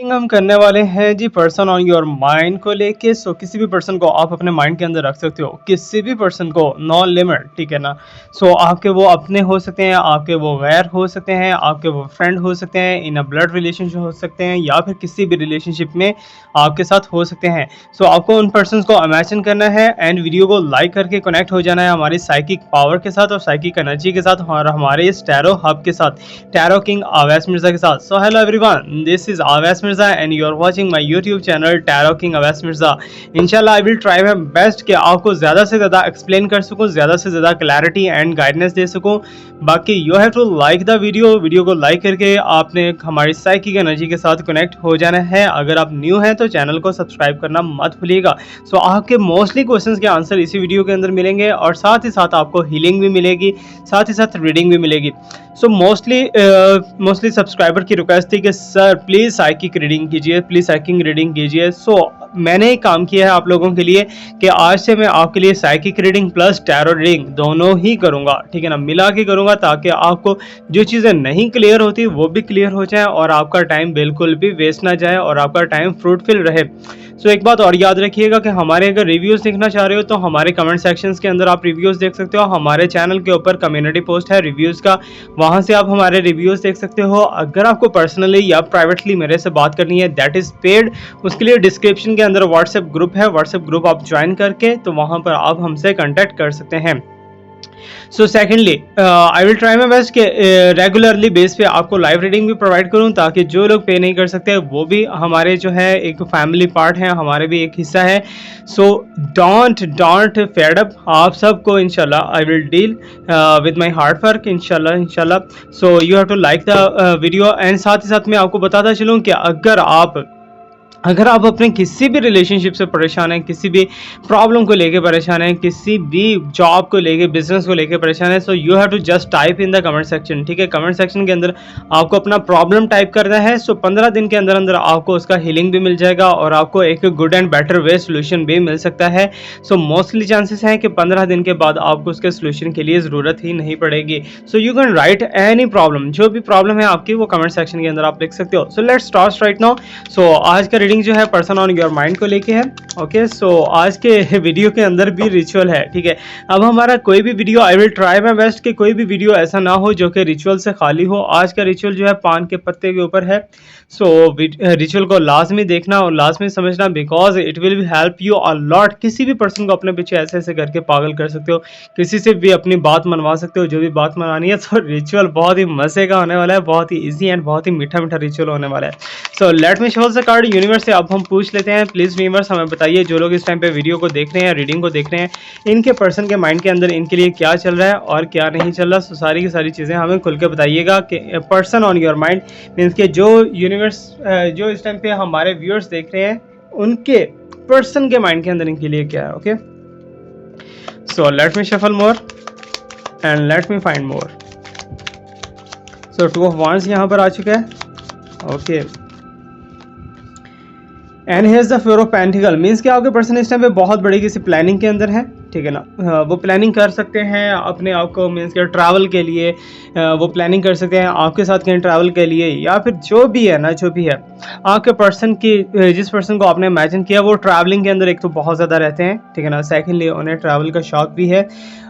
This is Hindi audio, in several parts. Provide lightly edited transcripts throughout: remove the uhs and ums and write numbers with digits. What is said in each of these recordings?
हम करने वाले हैं जी पर्सन ऑन योर माइंड को लेके। किसी भी पर्सन को आप अपने माइंड के अंदर रख सकते हो, किसी भी पर्सन को, नो लिमिट, ठीक है ना। आपके वो अपने हो सकते हैं, आपके वो गैर हो सकते हैं, आपके वो फ्रेंड हो सकते हैं, इन अ ब्लड रिलेशनशिप हो सकते हैं, या फिर किसी भी रिलेशनशिप में आपके साथ हो सकते हैं। आपको उन पर्सन को इमेजिन करना है एंड वीडियो को लाइक करके कनेक्ट हो जाना है हमारी साइकिक पावर के साथ और साइकिक एनर्जी के साथ और हमारे इस टैरो हब के साथ, टैरो किंग अवैस मिर्जा के साथ। So hello everyone, this is Awais Mirza and you are watching my YouTube channel Tarot King Awais Mirza. इंशाल्लाह I will try my best कि आपको ज़्यादा से ज़्यादा एक्सप्लेन कर सकूं, ज़्यादा से ज़्यादा क्लैरिटी एंड गाइडेंस दे सकूं। बाकी you have to like the video को लाइक करके आपने हमारी साइकिक एनर्जी के साथ कनेक्ट हो जाना है। अगर आप न्यू हैं तो चैनल को सब्सक्राइब करना मत भूलिएगा। आपके मोस्टली क्वेश्चंस के आंसर इसी वीडियो के अंदर मिलेंगे और साथ ही साथ आपको हीलिंग भी मिलेगी, साथ ही साथ रीडिंग भी मिलेगी। मोस्टली सब्सक्राइबर की रिक्वेस्ट थी कि सर प्लीज़ साइकिक रीडिंग कीजिए, प्लीज़ साइकिक रीडिंग कीजिए। मैंने एक काम किया है आप लोगों के लिए कि आज से मैं आपके लिए psychic reading plus tarot reading दोनों ही करूंगा, ठीक है ना, मिला के करूंगा, ताकि आपको जो चीज़ें नहीं क्लियर होती वो भी क्लियर हो जाए और आपका टाइम बिल्कुल भी वेस्ट ना जाए और आपका टाइम फ्रूटफुल रहे। एक बात और याद रखिएगा कि हमारे अगर रिव्यूज़ देखना चाह रहे हो तो हमारे कमेंट सेक्शंस के अंदर आप रिव्यूज़ देख सकते हो। हमारे चैनल के ऊपर कम्युनिटी पोस्ट है रिव्यूज़ का, वहाँ से आप हमारे रिव्यूज़ देख सकते हो। अगर आपको पर्सनली या प्राइवेटली मेरे से बात करनी है दैट इज़ पेड, उसके लिए डिस्क्रिप्शन के अंदर व्हाट्सएप ग्रुप है, व्हाट्सएप ग्रुप आप ज्वाइन करके तो वहाँ पर आप हमसे कॉन्टैक्ट कर सकते हैं। Secondly I will try my best कि रेगुलरली बेस पे आपको लाइव रीडिंग भी प्रोवाइड करूं, ताकि जो लोग पे नहीं कर सकते वो भी हमारे जो है एक फैमिली पार्ट है, हमारे भी एक हिस्सा है। डोंट फेड अप, आप सबको इंशाल्लाह I will deal with my hard work इंशाल्लाह। You have to like the video and साथ ही साथ मैं आपको बताता चलूँ कि अगर आप अपने किसी भी रिलेशनशिप से परेशान हैं, किसी भी प्रॉब्लम को लेके परेशान हैं, किसी भी जॉब को लेके, बिजनेस को लेके परेशान है, you have to just type in the comment section, ठीक है। कमेंट सेक्शन के अंदर आपको अपना प्रॉब्लम टाइप करना है। 15 दिन के अंदर अंदर आपको उसका हीलिंग भी मिल जाएगा और आपको एक good and better way solution भी मिल सकता है। मोस्टली चांसेस हैं कि 15 दिन के बाद आपको उसके सोल्यूशन के लिए ज़रूरत ही नहीं पड़ेगी। You can write any problem, जो भी प्रॉब्लम है आपकी वो कमेंट सेक्शन के अंदर आप लिख सकते हो। Let's start right now. आज का जो है पर्सन ऑन योर माइंड को लेके है, ओके। आज के वीडियो के अंदर भी रिचुअल है, ठीक है। अब हमारा कोई भी video, I will try my best कि कोई भी वीडियो ऐसा ना हो जो कि रिचुअल से खाली हो। आज का रिचुअल जो है पान के पत्ते के ऊपर है। रिचुअल को लाजमी देखना और लाजमी समझना, because it will help you a lot. किसी भी पर्सन को अपने पीछे ऐसे ऐसे करके पागल कर सकते हो, किसी से भी अपनी बात मनवा सकते हो, जो भी बात मनवानी है। रिचुअल बहुत ही मजे का होने वाला है, बहुत ही ईजी एंड बहुत ही मीठा मीठा रिचुअल होने वाला है। Let me show the card universe से अब हम पूछ लेते हैं। प्लीज़ यूनिवर्स हमें बताइए, जो लोग इस टाइम पे वीडियो को देख रहे हैं, रीडिंग को देख रहे हैं, इनके पर्सन के माइंड के अंदर इनके लिए क्या चल रहा है और क्या नहीं चल रहा। सारी की सारी चीज़ें हमें खुल के बताइएगा कि person on your mind means के जो यूनिवर्स, जो इस टाइम पे हमारे व्यूअर्स देख रहे हैं, उनके पर्सन के माइंड के अंदर इनके लिए क्या है। Okay, let me shuffle more and let me find more. Two of wands यहाँ पर आ चुका है, okay. And here's the four of pentacles, means कि आपके पर्सन इस टाइम पे बहुत बड़ी किसी प्लानिंग के अंदर है, ठीक है ना। वो प्लानिंग कर सकते हैं अपने आप को, मीन्स के ट्रैवल के लिए वो प्लानिंग कर सकते हैं आपके साथ कहीं ट्रैवल के लिए, या फिर जो भी है ना, जो भी है आपके पर्सन की, जिस पर्सन को आपने इमेजिन किया वो ट्रैवलिंग के अंदर एक तो बहुत ज़्यादा रहते हैं, ठीक है ना। सेकेंडली उन्हें ट्रैवल का शौक भी है,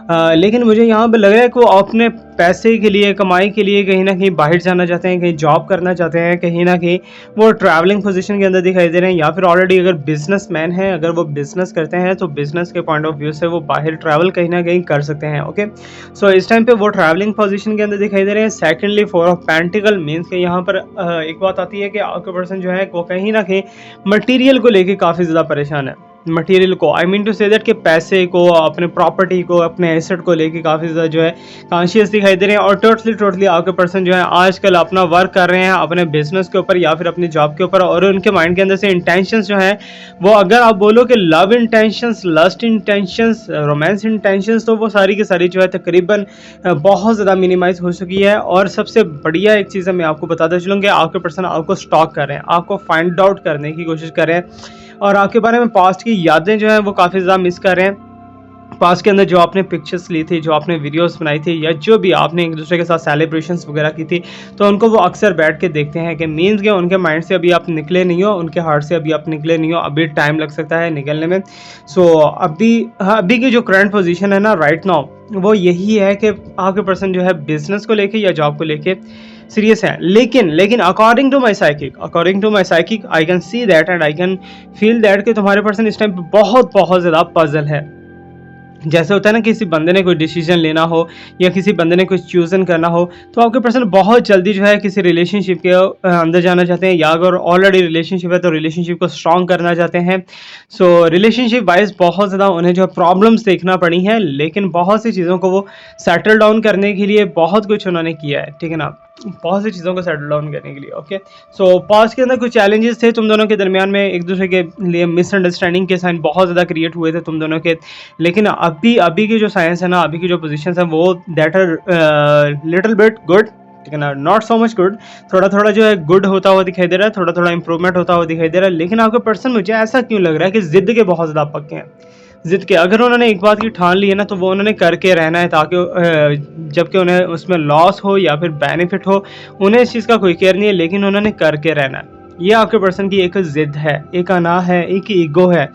लेकिन मुझे यहाँ पे लग रहा है कि वो अपने पैसे के लिए, कमाई के लिए कहीं ना कहीं बाहर जाना चाहते हैं, कहीं जॉब करना चाहते हैं, कहीं ना कहीं वो ट्रैवलिंग पोजीशन के अंदर दिखाई दे रहे हैं, या फिर ऑलरेडी अगर बिजनेसमैन हैं, अगर वो बिजनेस करते हैं तो बिजनेस के पॉइंट ऑफ व्यू से वो बाहर ट्रैवल कहीं ना कहीं कर सकते हैं, ओके। इस टाइम पे वो ट्रैवलिंग पोजीशन के अंदर दिखाई दे रहे हैं। Secondly four of pentacles means के यहाँ पर एक बात आती है कि आपके पर्सन जो है वो कहीं ना कहीं मटीरियल को लेके काफ़ी ज़्यादा परेशान है। मटेरियल को, I mean to say that कि पैसे को, अपने प्रॉपर्टी को, अपने एसेट को लेके काफ़ी ज़्यादा जो है कॉन्शियस दिखाई दे रहे हैं। और टोटली आपके पर्सन जो है आजकल अपना वर्क कर रहे हैं अपने बिजनेस के ऊपर या फिर अपनी जॉब के ऊपर, और उनके माइंड के अंदर से इंटेंशंस जो है वो, अगर आप बोलो कि love intentions, lust intentions, romance intentions, तो वो सारी की सारी जो है तकरीबन बहुत ज़्यादा मिनिमाइज हो चुकी है। और सबसे बढ़िया एक चीज़ मैं आपको बताता चलूँ कि आपके पर्सन आपको स्टॉक कर रहे हैं, आपको फाइंड आउट करने की कोशिश कर रहे हैं, और आपके बारे में पास्ट की यादें जो हैं वो काफ़ी ज़्यादा मिस कर रहे हैं। पास के अंदर जो आपने पिक्चर्स ली थी, जो आपने वीडियोस बनाई थी, या जो भी आपने एक दूसरे के साथ सेलिब्रेशंस वगैरह की थी, तो उनको वो अक्सर बैठ के देखते हैं कि मीन्स के उनके माइंड से अभी आप निकले नहीं हो, उनके हार्ट से अभी आप निकले नहीं हो, अभी टाइम लग सकता है निकलने में। सो अभी की जो करंट पोजीशन है ना राइट नाउ, वो यही है कि आपके पर्सन जो है बिजनेस को लेके या जॉब को लेके सीरियस है। लेकिन according to my psychic I can see that and I can feel that कि तुम्हारे पर्सन इस टाइम पे बहुत बहुत ज़्यादा पजल है। जैसे होता है ना, किसी बंदे ने कोई डिसीजन लेना हो या किसी बंदे ने कुछ चूजन करना हो, तो आपके पर्सन बहुत जल्दी जो है किसी रिलेशनशिप के अंदर जाना चाहते हैं, या अगर ऑलरेडी रिलेशनशिप है तो रिलेशनशिप को स्ट्रॉन्ग करना चाहते हैं। सो रिलेशनशिप वाइज बहुत ज़्यादा उन्हें जो प्रॉब्लम्स देखना पड़ी हैं, लेकिन बहुत सी चीज़ों को वो सेटल डाउन करने के लिए बहुत कुछ उन्होंने किया है, ठीक है ना, बहुत सी चीज़ों को सेटल डाउन करने के लिए। ओके, सो पास्ट के अंदर कुछ चैलेंजेस थे तुम दोनों के दरमियान में, एक दूसरे के लिए मिसअंडरस्टैंडिंग के साइन बहुत ज़्यादा क्रिएट हुए थे तुम दोनों के। लेकिन अभी की जो साइंस है ना, अभी की जो पोजीशंस है, वो that are little bit good, ठीक है ना, नॉट सो मच गुड। थोड़ा थोड़ा जो है गुड होता हुआ दिखाई दे रहा है, थोड़ा थोड़ा इंप्रूवमेंट होता हुआ दिखाई दे रहा है। लेकिन आपके पर्सन, मुझे ऐसा क्यों लग रहा है कि जिद के बहुत ज़्यादा पक्के हैं, जिद के। अगर उन्होंने एक बात की ठान ली है ना, तो वो उन्होंने करके रहना है, ताकि जबकि उन्हें उसमें लॉस हो या फिर बेनिफिट हो, उन्हें इस चीज़ का कोई केयर नहीं है, लेकिन उन्होंने करके रहना है। ये आपके पर्सन की एक जिद है, एक अना है, एक ईगो है।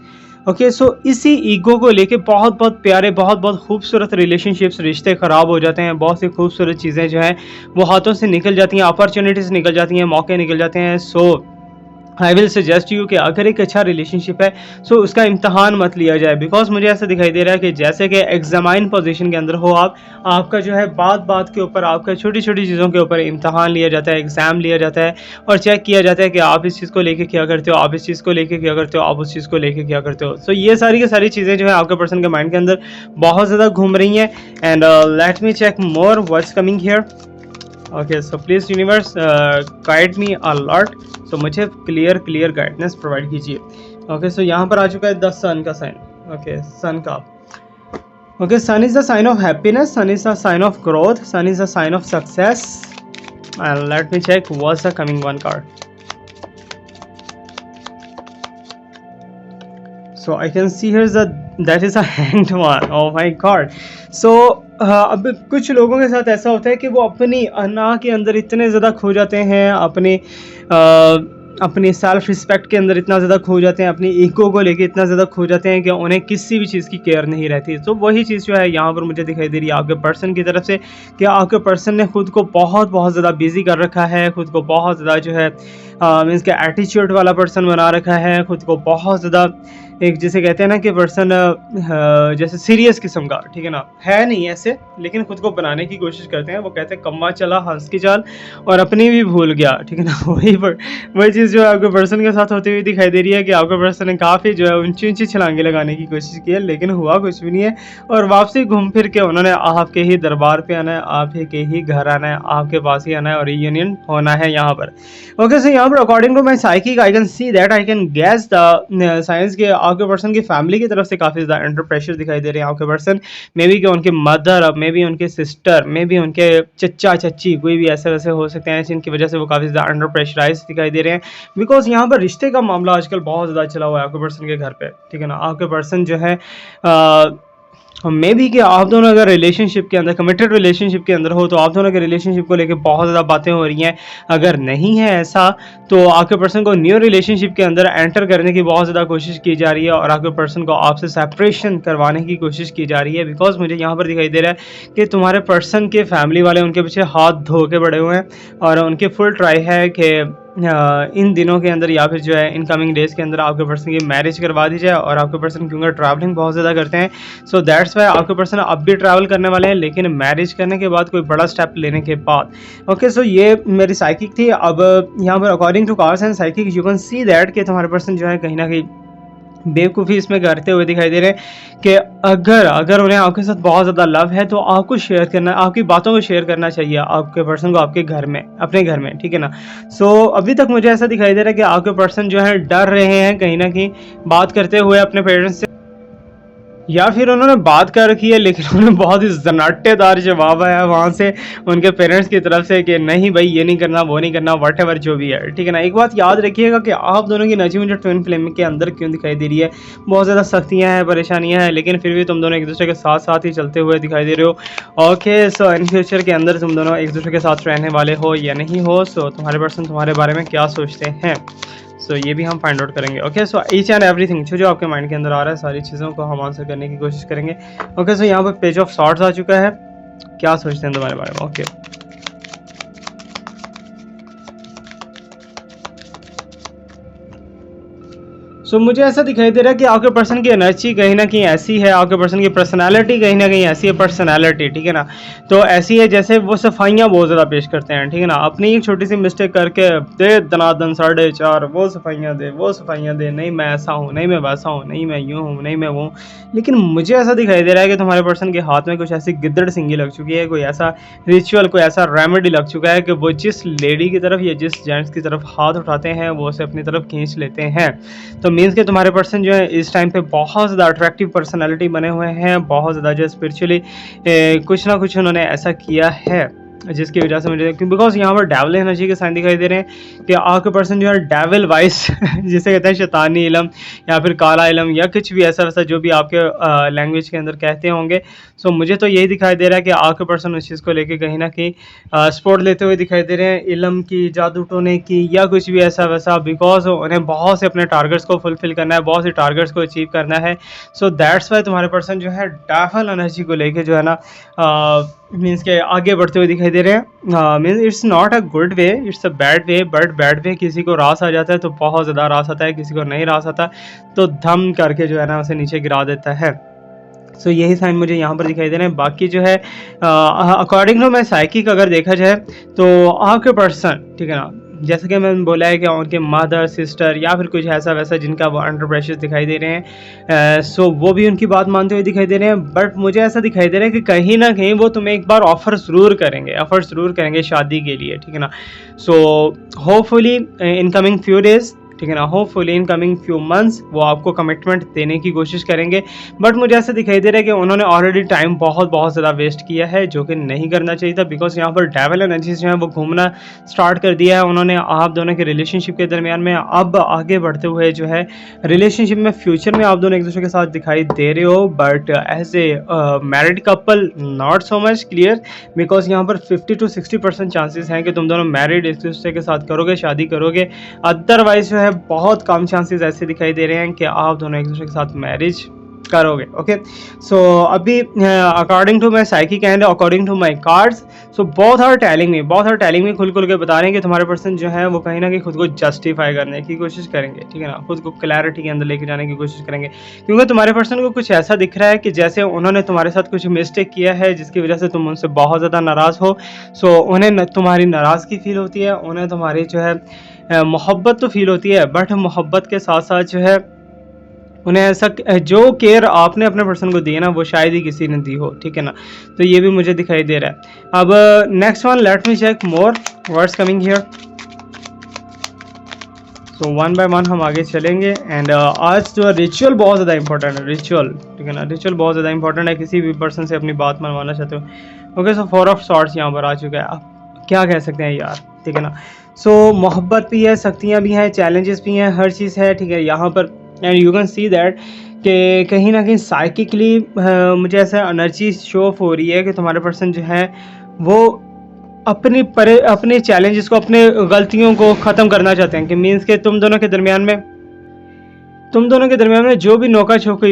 ओके, सो इसी ईगो को लेके बहुत बहुत प्यारे, बहुत बहुत खूबसूरत रिलेशनशिप्स, रिश्ते ख़राब हो जाते हैं, बहुत सी खूबसूरत चीज़ें जो हैं वो हाथों से निकल जाती हैं, अपॉर्चुनिटीज़ निकल जाती हैं, मौके निकल जाते हैं। सो आई विल सजेस्ट यू कि अगर एक अच्छा रिलेशनशिप है, सो उसका इम्तहान मत लिया जाए। बिकॉज मुझे ऐसा दिखाई दे रहा है कि जैसे कि एग्जामाइन पोजीशन के अंदर हो आप, आपका जो है बात बात के ऊपर, आपका छोटी छोटी चीज़ों के ऊपर इम्तहान लिया जाता है, एग्ज़ाम लिया जाता है, और चेक किया जाता है कि आप इस चीज़ को लेके क्या करते हो, आप इस चीज़ को लेके क्या करते हो, आप उस चीज़ को लेके क्या करते हो। सो ये सारी की सारी चीज़ें जो है आपके पर्सन के माइंड के अंदर बहुत ज़्यादा घूम रही हैं। And let me check more what's coming here. Okay, so please universe guide me a lot. तो मुझे क्लियर गाइडेंस प्रोवाइड कीजिए। ओके, सो यहाँ पर आ चुका है द सन का साइन। ओके, सन का, okay, sun is the sign of happiness, sun is the sign of growth, sun is the sign of success. And let me check what's the coming one card. So I can see here that is a hanged one. Oh my God. So अब कुछ लोगों के साथ ऐसा होता है कि वो अपनी अना के अंदर इतने ज़्यादा खो जाते हैं, अपनी सेल्फ रिस्पेक्ट के अंदर इतना ज़्यादा खो जाते हैं, अपनी ईगो को लेके इतना ज़्यादा खो जाते हैं कि उन्हें किसी भी चीज़ की केयर नहीं रहती। तो वही चीज़ जो है यहाँ पर मुझे दिखाई दे रही है आपके पर्सन की तरफ से, कि आपके पर्सन ने खुद को बहुत बहुत ज़्यादा बिजी कर रखा है, खुद को बहुत ज़्यादा जो है मीन्स के एटीट्यूड वाला पर्सन बना रखा है, खुद को बहुत ज़्यादा एक जिसे कहते हैं ना कि पर्सन जैसे सीरियस किस्म का, ठीक है ना, है नहीं ऐसे, लेकिन खुद को बनाने की कोशिश करते हैं। वो कहते हैं कम्मा चला हंस की चाल और अपनी भी भूल गया, ठीक है ना। वही चीज़ जो है आपके पर्सन के साथ होती हुई दिखाई दे रही है कि आपके पर्सन ने काफ़ी जो है ऊंची ऊंची छलांगे लगाने की कोशिश की है, लेकिन हुआ कुछ भी नहीं है। और वापसी घूम फिर के उन्होंने आपके ही दरबार पे आना है, आप के ही घर आना है, आपके पास ही आना है और रीयूनियन होना है यहाँ पर। ओके, सो यहाँ पर according to my psychic I can see that, I can guess the signs के आपके पर्सन की फैमिली की तरफ से काफ़ी ज़्यादा अंडर प्रेशर दिखाई दे रहे हैं आपके पर्सन। मे बी कि उनके मदर, मे बी उनके सिस्टर, मे बी उनके चचा चच्ची, कोई भी ऐसे वैसे हो सकते हैं जिनकी वजह से वो काफ़ी ज़्यादा अंडर प्रेशराइज दिखाई दे रहे हैं। बिकॉज यहाँ पर रिश्ते का मामला आजकल बहुत ज़्यादा चला हुआ है आपके पर्सन के घर पे, ठीक है ना। आपके पर्सन जो है मे बी कि आप दोनों अगर रिलेशनशिप के अंदर, कमिटेड रिलेशनशिप के अंदर हो, तो आप दोनों के रिलेशनशिप को लेकर बहुत ज़्यादा बातें हो रही हैं। अगर नहीं है ऐसा, तो आपके पर्सन को न्यू रिलेशनशिप के अंदर एंटर करने की बहुत ज़्यादा कोशिश की जा रही है और आपके पर्सन को आपसे सेपरेशन करवाने की कोशिश की जा रही है। बिकॉज मुझे यहाँ पर दिखाई दे रहा है कि तुम्हारे पर्सन के फैमिली वाले उनके पीछे हाथ धो के पड़े हुए हैं और उनकी फुल ट्राई है कि इन दिनों के अंदर या फिर जो है इनकमिंग डेज़ के अंदर आपके पर्सन की मैरिज करवा दी जाए। और आपके पर्सन क्योंकि ट्रैवलिंग बहुत ज़्यादा करते हैं, सो दैट्स वाई आपके पर्सन अब भी ट्रैवल करने वाले हैं, लेकिन मैरिज करने के बाद, कोई बड़ा स्टेप लेने के बाद। ओके, सो ये मेरी साइकिक थी। अब यहाँ पर according to cards and psychic you can see that कि तुम्हारे पर्सन जो है कहीं ना कहीं बेवकूफ़ी इसमें करते हुए दिखाई दे रहे हैं कि अगर उन्हें आपके साथ बहुत ज़्यादा लव है, तो आपको शेयर करना, आपकी बातों को शेयर करना चाहिए आपके पर्सन को आपके घर में, अपने घर में, ठीक है ना। सो अभी तक मुझे ऐसा दिखाई दे रहा है कि आपके पर्सन जो है डर रहे हैं कहीं ना कहीं बात करते हुए अपने पेरेंट्स से, या फिर उन्होंने बात कर रखी है लेकिन उन्हें बहुत ही ज़नाटेदार जवाब आया वहाँ से उनके पेरेंट्स की तरफ से कि नहीं भाई ये नहीं करना वो नहीं करना वट जो भी है, ठीक है ना। एक बात याद रखिएगा कि आप दोनों की नजी मुझे ट्विन फ्लेम के अंदर क्यों दिखाई दे रही है, बहुत ज़्यादा सख्तियाँ हैं, परेशानियाँ हैं, लेकिन फिर भी तुम दोनों एक दूसरे के साथ साथ ही चलते हुए दिखाई दे रहे हो। ओके, सो इन फ्यूचर के अंदर तुम दोनों एक दूसरे के साथ रहने वाले हो या नहीं हो, सो तुम्हारे पर्सन तुम्हारे बारे में क्या सोचते हैं, सो ये भी हम फाइंड आउट करेंगे। Okay, so each and everything जो आपके माइंड के अंदर आ रहा है सारी चीज़ों को हम आंसर करने की कोशिश करेंगे। ओके, सो यहाँ पर पेज ऑफ सॉर्ट्स आ चुका है, क्या सोचते हैं तुम्हारे बारे में। ओके, सो मुझे ऐसा दिखाई दे रहा है कि आपके पर्सन की एनर्जी कहीं ना कहीं ऐसी है, आपके पर्सन की पर्सनालिटी कहीं ना कहीं ऐसी है, पर्सनालिटी, ठीक है ना, तो ऐसी है जैसे वो सफाइयाँ बहुत ज़्यादा पेश करते हैं, ठीक है ना। अपनी एक छोटी सी मिस्टेक करके दे दनादन 4.5 वो सफाइयाँ दे, वो सफाइयाँ दे, नहीं मैं ऐसा हूँ, नहीं मैं वैसा हूँ, नहीं मैं यूँ हूँ, नहीं मैं वो। लेकिन मुझे ऐसा दिखाई दे रहा है कि तुम्हारे पर्सन के हाथ में कुछ ऐसी गिद्दड़ सिंगी लग चुकी है, कोई ऐसा रिचुअल, कोई ऐसा रेमेडी लग चुका है कि वो जिस लेडी की तरफ या जिस जेंट्स की तरफ हाथ उठाते हैं वो उसे अपनी तरफ खींच लेते हैं। तो मीन्स के तुम्हारे पर्सन जो है इस टाइम पे बहुत ज़्यादा अट्रैक्टिव पर्सनालिटी बने हुए हैं, बहुत ज़्यादा जो स्पिरिचुअली कुछ ना कुछ उन्होंने ऐसा किया है जिसकी वजह से मुझे, बिकॉज यहाँ पर डेविल एनर्जी के साइन दिखाई दे रहे हैं कि आपके पर्सन जो है डेविल वाइस जिसे कहते हैं शैतानी इलम या फिर काला इलम या कुछ भी ऐसा वैसा जो भी आपके लैंग्वेज के अंदर कहते होंगे। सो मुझे तो यही दिखाई दे रहा है कि आपके पर्सन उस चीज़ को लेके कहीं ना कहीं सपोर्ट लेते हुए दिखाई दे रहे हैं, इलम की, जादू टोने की या कुछ भी ऐसा वैसा, बिकॉज उन्हें बहुत से अपने टारगेट्स को फुलफिल करना है, बहुत से टारगेट्स को अचीव करना है। सो दैट्स वाई तुम्हारे पर्सन जो है डेविल एनर्जी को लेके जो है ना मीन्स के आगे बढ़ते हुए दिखाई दे रहे हैं। Means it's not a good way, it's a bad way, but bad way किसी को रास आ जाता है तो बहुत ज़्यादा रास आता है, किसी को नहीं रास आता तो धम करके जो है ना उसे नीचे गिरा देता है। सो यही साइन मुझे यहाँ पर दिखाई दे रहे हैं। बाकी जो है अकॉर्डिंग टू माई साइकिक अगर देखा जाए तो आपके पर्सन, ठीक है ना, जैसे कि मैंने बोला है कि उनके मदर सिस्टर या फिर कुछ ऐसा वैसा जिनका वो अंडर प्रेशर दिखाई दे रहे हैं, सो वो भी उनकी बात मानते हुए दिखाई दे रहे हैं। बट मुझे ऐसा दिखाई दे रहा है कि कहीं ना कहीं वो तुम्हें एक बार ऑफर ज़रूर करेंगे शादी के लिए, ठीक है ना। So hopefully in coming few days, ठीक है ना, hopefully in coming few months वो आपको कमिटमेंट देने की कोशिश करेंगे। बट मुझे ऐसा दिखाई दे रहा है कि उन्होंने ऑलरेडी टाइम बहुत ज़्यादा वेस्ट किया है जो कि नहीं करना चाहिए था, बिकॉज यहाँ पर डेविल एनर्जी जो है वो घूमना स्टार्ट कर दिया है उन्होंने आप दोनों के रिलेशनशिप के दरमियान में। अब आगे बढ़ते हुए जो है रिलेशनशिप में फ्यूचर में आप दोनों एक दूसरे के साथ दिखाई दे रहे हो, but as a married couple not so much clear, because यहाँ पर 50 to 60% चांसेस हैं कि तुम दोनों मैरिड एक दूसरे के साथ करोगे, शादी करोगे। अदरवाइज जो है बहुत कम चांसेस ऐसे दिखाई दे रहे हैं कि आप दोनों एक दूसरे के साथ मैरिज करोगे। ओके, सो अभी according to my psychic and according to my cards, so both are telling me खुल के बता रहे हैं कि तुम्हारे पर्सन जो है वो कहीं ना कहीं खुद को जस्टिफाई करने की कोशिश करेंगे, ठीक है ना, खुद को क्लैरिटी के अंदर लेके जाने की कोशिश करेंगे, क्योंकि तुम्हारे पर्सन को कुछ ऐसा दिख रहा है कि जैसे उन्होंने तुम्हारे साथ कुछ मिस्टेक किया है जिसकी वजह से तुम उनसे बहुत ज़्यादा नाराज़ हो। सो उन्हें तुम्हारी नाराज़गी फील होती है, उन्हें तुम्हारी जो है मोहब्बत तो फील होती है, बट मोहब्बत के साथ साथ जो है उन्हें ऐसा जो केयर आपने अपने पर्सन को दी है ना वो शायद ही किसी ने दी हो, ठीक है ना। तो ये भी मुझे दिखाई दे रहा है। अब next one, let me check more words coming here. So one by one हम आगे चलेंगे एंड आज जो रिचुअल बहुत ज़्यादा इंपॉर्टेंट है, रिचुअल, ठीक है ना, रिचुअल बहुत ज़्यादा इंपॉर्टेंट है किसी भी पर्सन से अपनी बात मनवाना चाहते हो। ओके, सो 4 ऑफ सॉर्ट्स यहाँ पर आ चुका है। आप क्या कह सकते हैं यार, ठीक है ना। सो मोहब्बत भी है, शक्तियाँ भी हैं, चैलेंजेस भी हैं, हर चीज़ है, ठीक है यहाँ पर। And you can see that कि कहीं ना कहीं साइकिकली मुझे ऐसा एनर्जी शो ऑफ हो रही है कि तुम्हारे पर्सन जो है वो अपने चैलेंजेस को, अपने गलतियों को ख़त्म करना चाहते हैं, कि मीन्स के तुम दोनों के दरमियान में जो भी नोका छोकी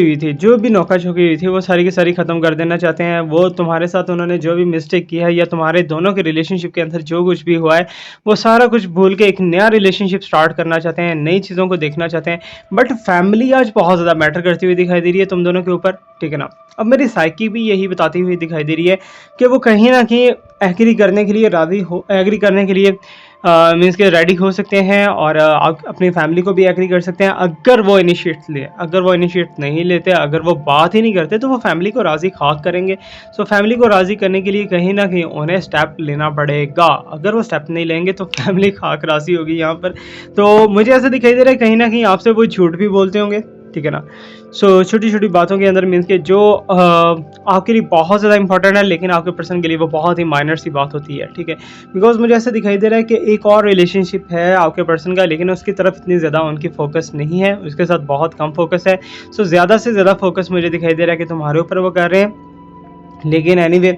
हुई थी वो सारी की सारी ख़त्म कर देना चाहते हैं। वो तुम्हारे साथ उन्होंने जो भी मिस्टेक की है या तुम्हारे दोनों के रिलेशनशिप के अंदर जो कुछ भी हुआ है वो सारा कुछ भूल के एक नया रिलेशनशिप स्टार्ट करना चाहते हैं, नई चीज़ों को देखना चाहते हैं। बट फैमिली आज बहुत ज़्यादा मैटर करती हुई दिखाई दे रही है तुम दोनों के ऊपर, ठीक है ना। अब मेरी साइकी भी यही बताती हुई दिखाई दे रही है कि वो कहीं ना कहीं एग्री करने के लिए मीन्स के रेडी हो सकते हैं और आप अपनी फैमिली को भी एग्री कर सकते हैं अगर वो इनिशिएट ले। अगर वो इनिशिएट नहीं लेते, अगर वो बात ही नहीं करते तो वो फैमिली को राज़ी खाक करेंगे। सो फैमिली को राज़ी करने के लिए कहीं ना कहीं उन्हें स्टेप लेना पड़ेगा। अगर वो स्टेप नहीं लेंगे तो फैमिली खाक राज़ी होगी यहाँ पर। तो मुझे ऐसा दिखाई दे रहा है कहीं ना कहीं आपसे वो झूठ भी बोलते होंगे, ठीक है ना। सो छोटी छोटी बातों के अंदर मीन्स के जो आपके लिए बहुत ज़्यादा इंपॉर्टेंट है लेकिन आपके पर्सन के लिए वो बहुत ही माइनर सी बात होती है, ठीक है। बिकॉज मुझे ऐसा दिखाई दे रहा है कि एक और रिलेशनशिप है आपके पर्सन का, लेकिन उसकी तरफ इतनी ज़्यादा उनकी फोकस नहीं है, उसके साथ बहुत कम फोकस है। सो ज़्यादा से ज़्यादा फोकस मुझे दिखाई दे रहा है कि तुम्हारे ऊपर वो कर रहे हैं, लेकिन एनीवे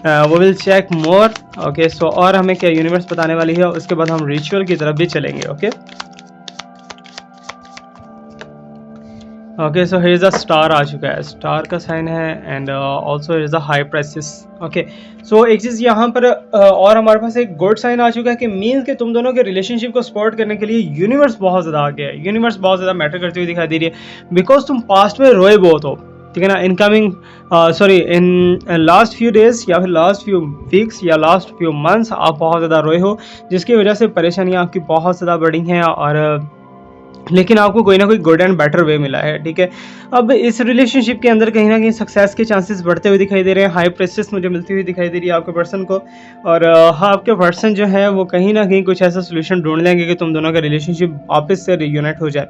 वो विल चेक मोर। ओके, सो और हमें क्या यूनिवर्स बताने वाली है, उसके बाद हम रिचुअल की तरफ भी चलेंगे। Okay okay, so here is a star आ चुका है, स्टार का साइन है, and also here is a high prices. Okay, so एक चीज़ यहाँ पर और हमारे पास एक गुड साइन आ चुका है कि मीन्स कि तुम दोनों के रिलेशनशिप को सपोर्ट करने के लिए यूनिवर्स बहुत ज़्यादा आगे है, यूनिवर्स बहुत ज़्यादा मैटर करती हुई दिखाई दे रही है। बिकॉज तुम पास्ट में रोए बहुत हो, ठीक है ना। Incoming sorry in last few days या फिर लास्ट फ्यू वीक्स या लास्ट फ्यू मंथ्स आप बहुत ज़्यादा रोए हो, जिसकी वजह से परेशानियाँ आपकी बहुत ज़्यादा बढ़ी हैं, और लेकिन आपको कोई ना कोई गुड एंड बेटर वे मिला है, ठीक है। अब इस रिलेशनशिप के अंदर कहीं ना कहीं सक्सेस के चांसेस बढ़ते हुए दिखाई दे रहे हैं, हाई प्रेसेस मुझे मिलती हुई दिखाई दे रही है आपके पर्सन को, और हाँ, आपके पर्सन जो है वो कहीं ना कहीं कुछ ऐसा सोल्यूशन ढूंढ लेंगे कि तुम दोनों का रिलेशनशिप वापस से रियूनाइट हो जाए।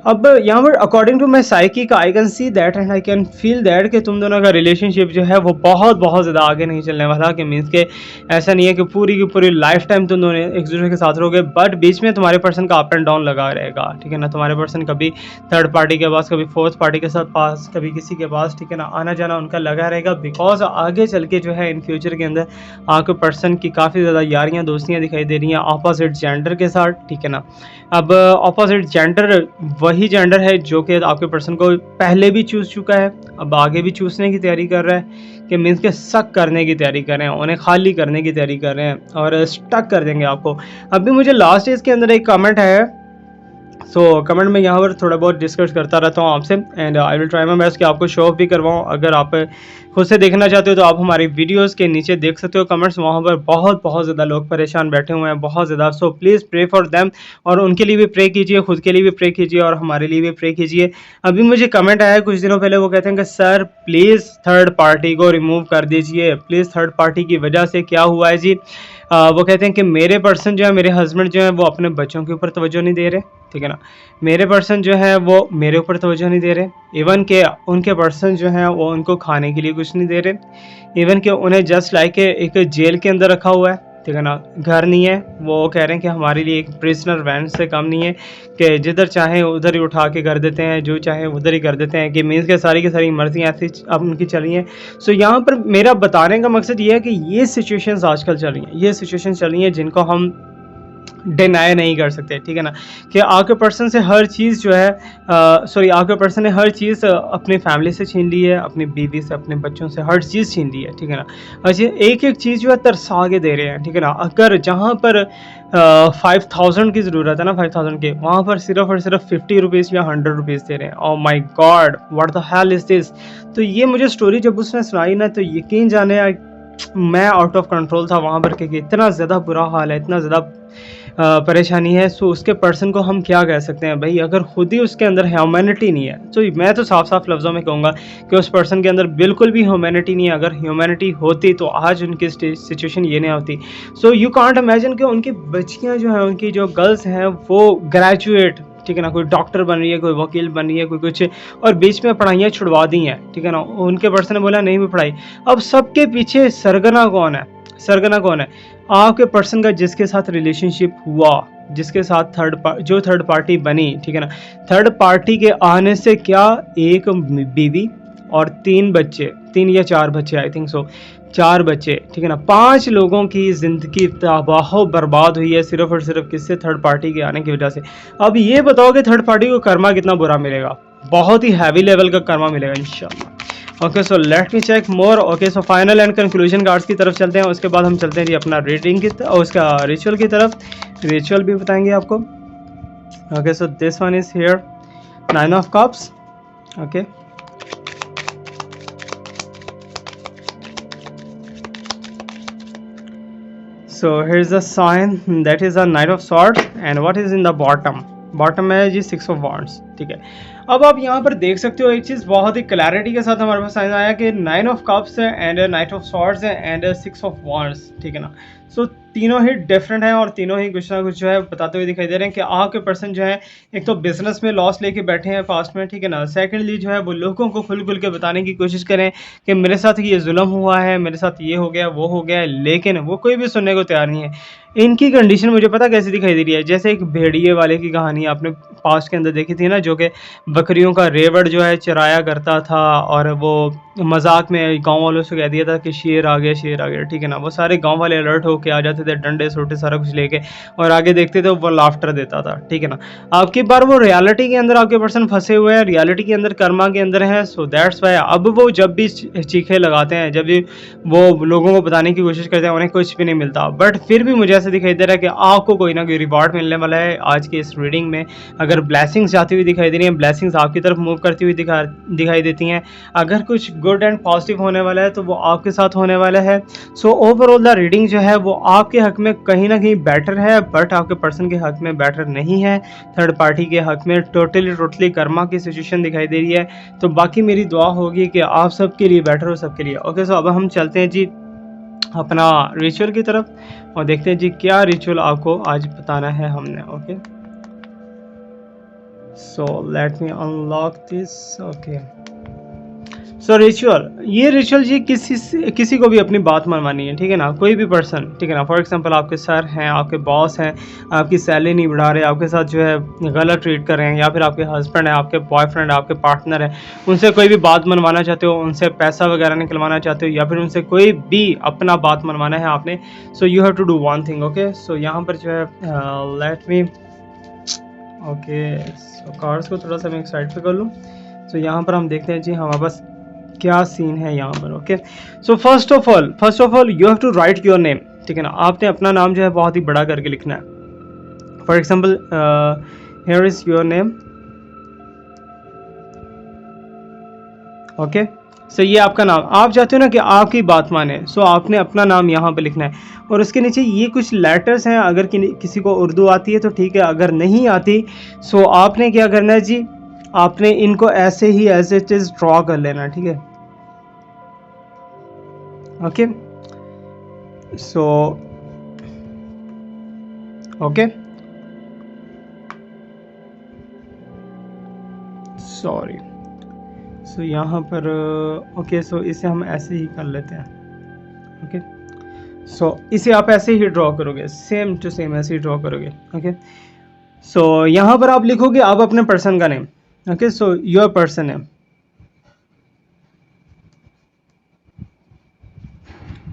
अब यहाँ पर according to my psychic I can see that and I can feel that कि तुम दोनों का रिलेशनशिप जो है वो बहुत बहुत ज़्यादा आगे नहीं चलने वाला, कि मीन्स के ऐसा नहीं है कि पूरी की पूरी लाइफ टाइम तुम दोनों एक दूसरे के साथ रहोगे, बट बीच में तुम्हारे पर्सन का अप एंड डाउन लगा रहेगा, ठीक है ना। तुम्हारे पर्सन कभी थर्ड पार्टी के पास, कभी फोर्थ पार्टी के साथ पास, कभी किसी के पास, ठीक है ना, आना जाना उनका लगा रहेगा। बिकॉज आगे चल के जो है इन फ्यूचर के अंदर आपके पर्सन की काफ़ी ज़्यादा यारियाँ दोस्तियाँ दिखाई दे रही हैं अपोजिट जेंडर के साथ, ठीक है ना। अब अपोजिट जेंडर वही जेंडर है जो कि आपके पर्सन को पहले भी चूज़ चुका है, अब आगे भी चूसने की तैयारी कर रहा है, कि मीन्स के शक करने की तैयारी कर रहे हैं, उन्हें खाली करने की तैयारी कर रहे हैं और स्टक कर देंगे आपको। अभी मुझे लास्ट डेज के अंदर एक कमेंट है, सो कमेंट में यहाँ पर थोड़ा बहुत डिस्कस करता रहता हूँ आपसे, and I will try my best कि आपको शो ऑफ भी करवाऊँ। अगर आप खुद से देखना चाहते हो तो आप हमारी वीडियोस के नीचे देख सकते हो कमेंट्स, वहाँ पर बहुत बहुत ज़्यादा लोग परेशान बैठे हुए हैं, बहुत ज़्यादा। So please pray for them, और उनके लिए भी प्रे कीजिए, खुद के लिए भी प्रे कीजिए, और हमारे लिए भी प्रे कीजिए। अभी मुझे कमेंट आया है कुछ दिनों पहले, वो कहते हैं कि सर प्लीज़ थर्ड पार्टी को रिमूव कर दीजिए, प्लीज़ थर्ड पार्टी की वजह से क्या हुआ है जी। वो कहते हैं कि मेरे पर्सन जो है, मेरे हस्बैंड जो है वो अपने बच्चों के ऊपर तवज्जो नहीं दे रहे, ठीक है ना। मेरे पर्सन जो है वो मेरे ऊपर तवज्जो नहीं दे रहे, इवन के उनके पर्सन जो हैं वो उनको खाने के लिए कुछ नहीं दे रहे, इवन के उन्हें जस्ट लाइक एक जेल के अंदर रखा हुआ है, ठीक है ना। घर नहीं है, वो कह रहे हैं कि हमारे लिए एक प्रिजनर वैन से कम नहीं है, कि जिधर चाहें उधर ही उठा के कर देते हैं, जो चाहें उधर ही कर देते हैं, कि मीन्स के सारी की सारी मर्जियाँ ऐसी अब उनकी चल रही हैं। सो यहाँ पर मेरा बताने का मकसद ये है कि ये सिचुएशंस आजकल चल रही हैं, ये सिचुएशन चल रही हैं जिनको हम डिनाई नहीं कर सकते, ठीक है ना। कि आपके पर्सन से हर चीज़ जो है सॉरी आपके पर्सन ने हर चीज़ अपनी फैमिली से छीन ली है, अपनी बीवी से, अपने बच्चों से हर चीज़ छीन ली है, ठीक है ना। अच्छा, एक एक चीज़ जो है तरसा के दे रहे हैं, ठीक है ना। अगर जहाँ पर 5000 की ज़रूरत है ना, 5000 के, वहाँ पर सिर्फ और सिर्फ 50 रुपीज़ या 100 रुपीज़ दे रहे हैं। Oh my God, what the hell is this. तो ये मुझे स्टोरी जब उसने सुनाई ना, तो यकीन जाने मैं आउट ऑफ कंट्रोल था वहाँ पर, कि इतना ज़्यादा बुरा हाल है, इतना ज़्यादा परेशानी है। सो उसके पर्सन को हम क्या कह सकते हैं भाई, अगर खुद ही उसके अंदर ह्यूमैनिटी नहीं है। तो मैं तो साफ साफ लफ्ज़ों में कहूँगा कि उस पर्सन के अंदर बिल्कुल भी ह्यूमैनिटी नहीं है। अगर ह्यूमैनिटी होती तो आज उनकी सिचुएशन ये नहीं होती। सो यू कांट इमेजिन कि उनकी बच्चियाँ जो हैं, उनकी जो गर्ल्स हैं वो ग्रेजुएट, ठीक है ना, कोई डॉक्टर बन रही है, कोई वकील बन रही है, कोई कुछ, और बीच में पढ़ाइयाँ छुड़वा दी हैं, ठीक है ना। उनके पर्सन ने बोला नहीं भी पढ़ाई। अब सबके पीछे सरगना कौन है, सरगना कौन है? आपके पर्सन का जिसके साथ रिलेशनशिप हुआ, जिसके साथ जो थर्ड पार्टी बनी, ठीक है ना। थर्ड पार्टी के आने से क्या, एक बीवी और 3 बच्चे, 3 या 4 बच्चे, आई थिंक सो 4 बच्चे, ठीक है ना। 5 लोगों की ज़िंदगी तबाह बर्बाद हुई है सिर्फ और सिर्फ किससे, थर्ड पार्टी के आने की वजह से। अब ये बताओ कि थर्ड पार्टी को कर्मा कितना बुरा मिलेगा, बहुत ही हैवी लेवल का कर्मा मिलेगा इंशाल्लाह। Okay, so let me check more. Okay, so final and conclusion cards की तरफ चलते हैं, उसके बाद हम चलते हैं जी अपना रीडिंग की और उसका रिचुअल की तरफ, रिचुअल भी बताएंगे आपको। Okay, so this one is here 9 of cups. Okay, so here's the sign that is a knight of swords, and what is in the bottom है जी 6 of wands, ठीक है। अब आप यहाँ पर देख सकते हो एक चीज़ बहुत ही क्लैरिटी के साथ हमारे पास साइन आया कि 9 ऑफ कप्स है एंड नाइट ऑफ सॉर्ड्स है एंड 6 ऑफ वॉन्ड्स, ठीक है ना। सो तीनों ही डिफरेंट हैं और तीनों ही कुछ ना कुछ जो है बताते हुए दिखाई दे रहे हैं कि आपके पर्सन जो है एक तो बिजनेस में लॉस लेके बैठे हैं पास्ट में, ठीक है ना। सेकेंडली जो है वो लोगों को खुल खुल के बताने की कोशिश करें कि मेरे साथ ये जुल्म हुआ है, मेरे साथ ये हो गया वो हो गया, लेकिन वो कोई भी सुनने को तैयार नहीं है। इनकी कंडीशन मुझे पता कैसी दिखाई दे रही है, जैसे एक भेड़िए वाले की कहानी आपने पास्ट के अंदर देखी थी ना, जो कि बकरियों का रेवड़ जो है चराया करता था और वो मजाक में गांव वालों से कह दिया था कि शेर आ गया शेर आ गया, ठीक है ना। वो सारे गांव वाले अलर्ट होके आ जाते थे डंडे सोटे सारा कुछ लेके और आगे देखते थे वो लाफ्टर देता था, ठीक है ना। आपकी बार वो रियलिटी के अंदर आपके पर्सन फंसे हुए हैं, रियलिटी के अंदर कर्मा के अंदर है। सो दैट्स वाई अब वो जब भी चीखे लगाते हैं, जब भी वो लोगों को बताने की कोशिश करते हैं, उन्हें कुछ भी नहीं मिलता। बट फिर भी मुझे ऐसा दिखाई दे रहा है कि आपको कोई ना कोई रिवॉर्ड मिलने वाला है आज की इस रीडिंग में। अगर ब्लेसिंग्स जाती हुई दिखाई दे रही हैं, ब्लेसिंग्स आपकी तरफ मूव करती हुई दिखाई देती हैं, अगर कुछ गुड एंड पॉजिटिव होने वाला है तो वो आपके साथ होने वाला है। सो ओवरऑल द रीडिंग जो है वो आपके हक में कहीं ना कहीं बेटर है, बट आपके पर्सन के हक में बेटर नहीं है। थर्ड पार्टी के हक में टोटली कर्मा की सिचुएशन दिखाई दे रही है। तो बाकी मेरी दुआ होगी कि आप सबके लिए बेटर हो, सबके लिए। ओके, सो अब हम चलते हैं जी अपना रिचुअल की तरफ और देखते हैं जी क्या रिचुअल आपको आज बताना है हमने। Okay, so let me unlock this. Okay, so ritual, ये रिचुअल जी किसी को भी अपनी बात मनवानी है, ठीक है ना। कोई भी पर्सन, ठीक है ना। फॉर एग्जांपल आपके सर हैं, आपके बॉस हैं, आपकी सैलरी नहीं बढ़ा रहे, आपके साथ जो है गलत ट्रीट कर रहे हैं, या फिर आपके हस्बैंड है, आपके बॉयफ्रेंड है, आपके पार्टनर है, उनसे कोई भी बात मनवाना चाहते हो, उनसे पैसा वगैरह निकलवाना चाहते हो, या फिर उनसे कोई भी अपना बात मनवाना है आपने। So you have to do one thing. Okay, so यहाँ पर जो है let me, okay, so cards को थोड़ा सा मैं एक साइड पे कर लूँ। सो यहाँ पर हम देखते हैं जी हमारे पास क्या सीन है यहाँ पर। Okay, so first of all you have to write your name, ठीक है ना। आपने अपना नाम जो है बहुत ही बड़ा करके लिखना है। For example here is your name. Okay, so ये आपका नाम, आप चाहते हो ना कि आपकी बात माने, सो आपने अपना नाम यहाँ पे लिखना है और उसके नीचे ये कुछ लेटर्स हैं। अगर किसी को उर्दू आती है तो ठीक है, अगर नहीं आती सो आपने क्या करना है जी, आपने इनको ऐसे ही एज इट इज ड्रॉ कर लेना, ठीक है। ओके, सो ओके, सॉरी, सो यहाँ पर ओके, सो इसे हम ऐसे ही कर लेते हैं। ओके, सो इसे आप ऐसे ही ड्रॉ करोगे, सेम टू सेम ऐसे ही ड्रॉ करोगे। ओके, सो यहाँ पर आप लिखोगे आप अपने पर्सन का name. Okay, so your person name.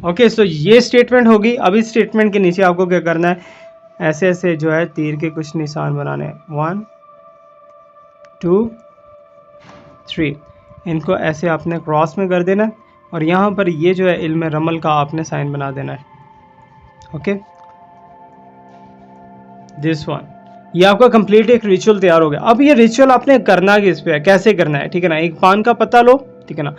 Okay, so ये स्टेटमेंट होगी। अब इस स्टेटमेंट के नीचे आपको क्या करना है, ऐसे ऐसे जो है तीर के कुछ निशान बनाने हैं, 1 2 3, इनको ऐसे आपने क्रॉस में कर देना है और यहाँ पर ये जो है इल्म रमल का आपने साइन बना देना है। ओके, दिस वन, ये आपका कंप्लीट एक रिचुअल तैयार हो गया। अब ये रिचुअल आपने करना किस पे है, कैसे करना है, ठीक है ना। एक पान का पत्ता लो, ठीक है ना,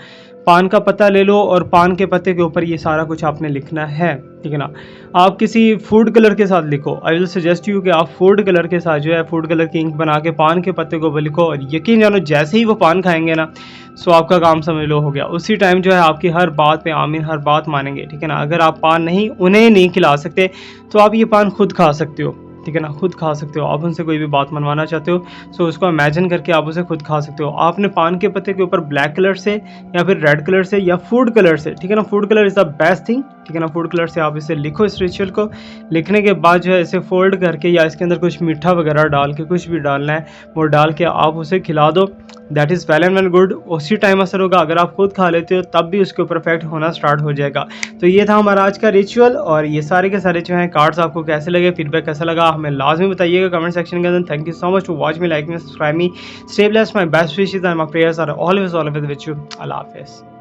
पान का पत्ता ले लो और पान के पत्ते के ऊपर ये सारा कुछ आपने लिखना है, ठीक है ना। आप किसी फूड कलर के साथ लिखो। आई विल सजेस्ट यू कि आप फूड कलर के साथ जो है फूड कलर की इंक बना के पान के पत्ते को लिखो और यकीन जानो जैसे ही वो पान खाएंगे ना, सो आपका काम समझ लो हो गया। उसी टाइम जो है आपकी हर बात पे आमीन, हर बात मानेंगे, ठीक है ना। अगर आप पान नहीं उन्हें नहीं खिला सकते तो आप ये पान खुद खा सकते हो, ठीक है ना, खुद खा सकते हो। आप उनसे कोई भी बात मनवाना चाहते हो सो उसको इमेजिन करके आप उसे खुद खा सकते हो। आपने पान के पत्ते के ऊपर ब्लैक कलर से या फिर रेड कलर से या फूड कलर से, ठीक है ना, food colour is the best thing, ठीक है ना। फूड कलर से आप इसे लिखो, इस रिचुअल को लिखने के बाद जो है इसे फोल्ड करके या इसके अंदर कुछ मीठा वगैरह डाल के कुछ भी डालना है वो डाल के आप उसे खिला दो। That is well and well good. उसी टाइम असर होगा। अगर आप खुद खा लेते हो तब भी उसके ऊपर इफेक्ट होना स्टार्ट हो जाएगा। तो ये था हमारा आज का रिचुअल और ये सारे के सारे जो हैं कार्ड्स आपको कैसे लगे, फीडबैक कैसा लगा हमें लाजमी बताइएगा कमेंट सेक्शन के अंदर। Thank you so much to watch me, like me, subscribe me, stay blessed, my best wishes and my prayers are always with you. अल्लाह हाफिज़।